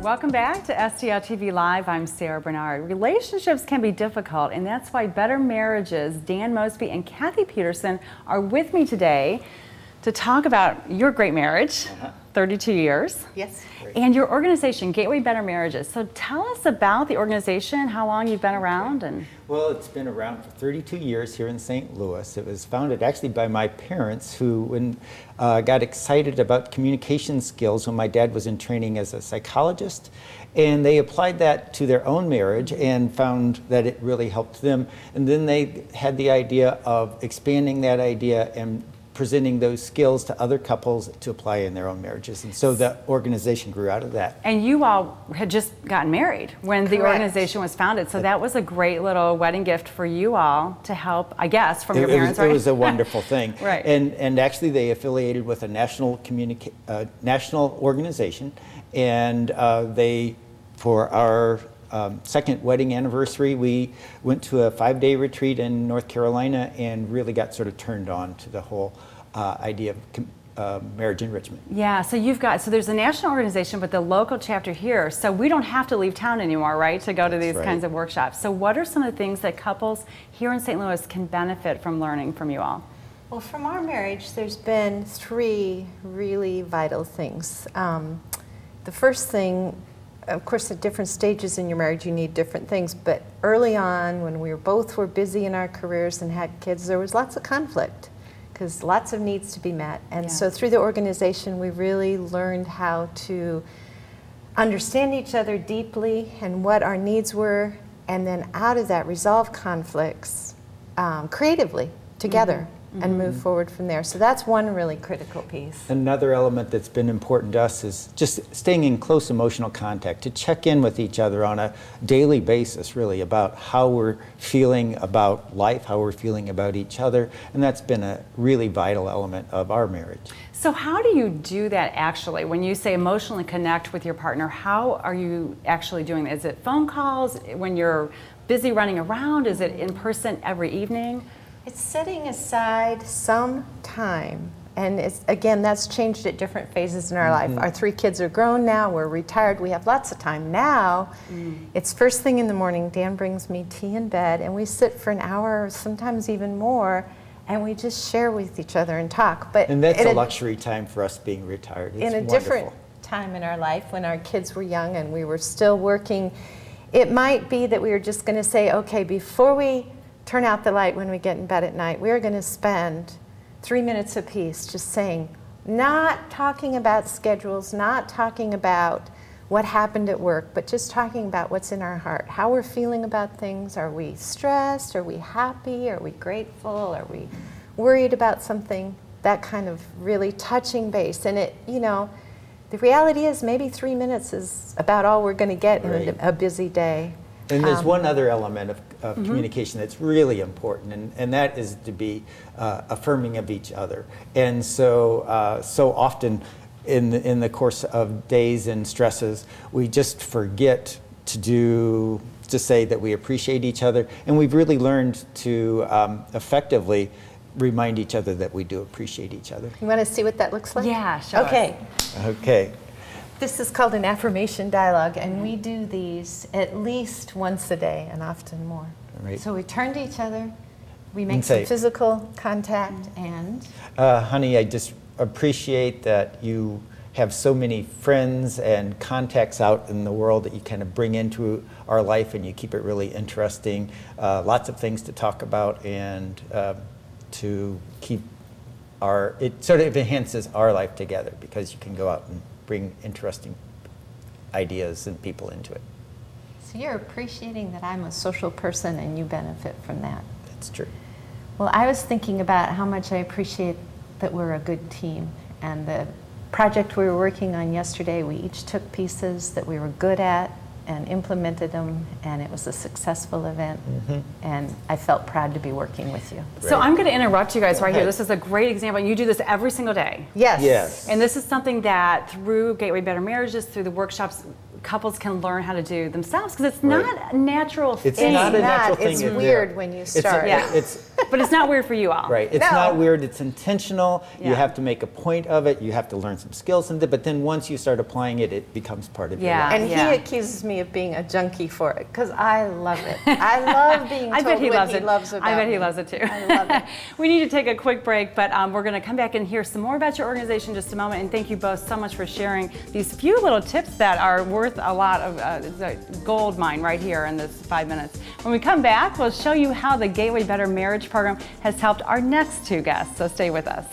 Welcome back to STL TV Live. I'm Sarah Bernard. Relationships can be difficult, and that's why Better Marriages, Dan Mosby and Kathy Peterson are with me today to talk about your great marriage, 32 years. Yes. And your organization, Gateway Better Marriages. So tell us about the organization, how long you've been around. Well, it's been around for 32 years here in St. Louis. It was founded actually by my parents who got excited about communication skills when my dad was in training as a psychologist. And they applied that to their own marriage and found that it really helped them. And then they had the idea of expanding that idea and presenting those skills to other couples to apply in their own marriages. And so the organization grew out of that. And you all had just gotten married when the organization was founded. So that was a great little wedding gift for you all to help, I guess, from your parents, right? It was a wonderful thing. Right. And actually they affiliated with a national organization. And for our second wedding anniversary, we went to a 5-day retreat in North Carolina and really got sort of turned on to the whole idea of marriage enrichment. Yeah, so there's a national organization, but the local chapter here, so we don't have to leave town anymore, right, to go to these kinds of workshops. So what are some of the things that couples here in St. Louis can benefit from learning from you all? Well, from our marriage, there's been 3 really vital things. The first thing, of course, at different stages in your marriage, you need different things. But early on, when we both were busy in our careers and had kids, there was lots of conflict because lots of needs to be met. And so through the organization, we really learned how to understand each other deeply and what our needs were, and then out of that, resolve conflicts creatively together. And move forward from there. So that's one really critical piece. Another element that's been important to us is just staying in close emotional contact, to check in with each other on a daily basis, really, about how we're feeling about life, how we're feeling about each other. And that's been a really vital element of our marriage. So how do you do that actually? When you say emotionally connect with your partner, how are you actually doing that? Is it phone calls when you're busy running around? Is it in person every evening? It's setting aside some time, and again, that's changed at different phases in our life. Our 3 kids are grown now, we're retired, we have lots of time. Now, it's first thing in the morning, Dan brings me tea in bed, and we sit for an hour, or sometimes even more, and we just share with each other and talk. And that's a luxury time for us being retired. It's in a different time in our life, when our kids were young and we were still working, it might be that we were just going to say, okay, before we turn out the light when we get in bed at night, we're going to spend 3 minutes apiece just saying, not talking about schedules, not talking about what happened at work, but just talking about what's in our heart, how we're feeling about things. Are we stressed? Are we happy? Are we grateful? Are we worried about something? That kind of really touching base. And the reality is maybe 3 minutes is about all we're going to get in a busy day. And there's one other element of communication that's really important, and that is to be affirming of each other. And so often in the course of days and stresses, we just forget to say that we appreciate each other, and we've really learned to effectively remind each other that we do appreciate each other. You want to see what that looks like? Yeah, show us. Okay. This is called an affirmation dialogue, and we do these at least once a day and often more. Right. So we turn to each other, we make some physical contact, and... honey, I just appreciate that you have so many friends and contacts out in the world that you kind of bring into our life, and you keep it really interesting. Lots of things to talk about, and to keep it sort of enhances our life together, because you can go out and bring interesting ideas and people into it. So you're appreciating that I'm a social person and you benefit from that. That's true. Well, I was thinking about how much I appreciate that we're a good team. And the project we were working on yesterday, we each took pieces that we were good at and implemented them, and it was a successful event. And I felt proud to be working with you. Right. So I'm going to interrupt you guys right here. This is a great example. You do this every single day. Yes. And this is something that through Gateway Better Marriages, through the workshops, couples can learn how to do themselves, because it's not a natural thing. It's not a natural thing. It's weird when you start. It's But it's not weird for you all. Right. It's No. not weird. It's intentional. Yeah. You have to make a point of it. You have to learn some skills in it. But then once you start applying it, it becomes part of your Yeah. life. And Yeah. he accuses me of being a junkie for it because I love it. I love being I told bet he what loves he it. loves about I bet he me. loves it too. I love it. We need to take a quick break, but we're going to come back and hear some more about your organization in just a moment. And thank you both so much for sharing these few little tips that are worth a lot of the gold mine right here in this 5 minutes. When we come back, we'll show you how the Gateway Better Marriage program has helped our next two guests. So stay with us.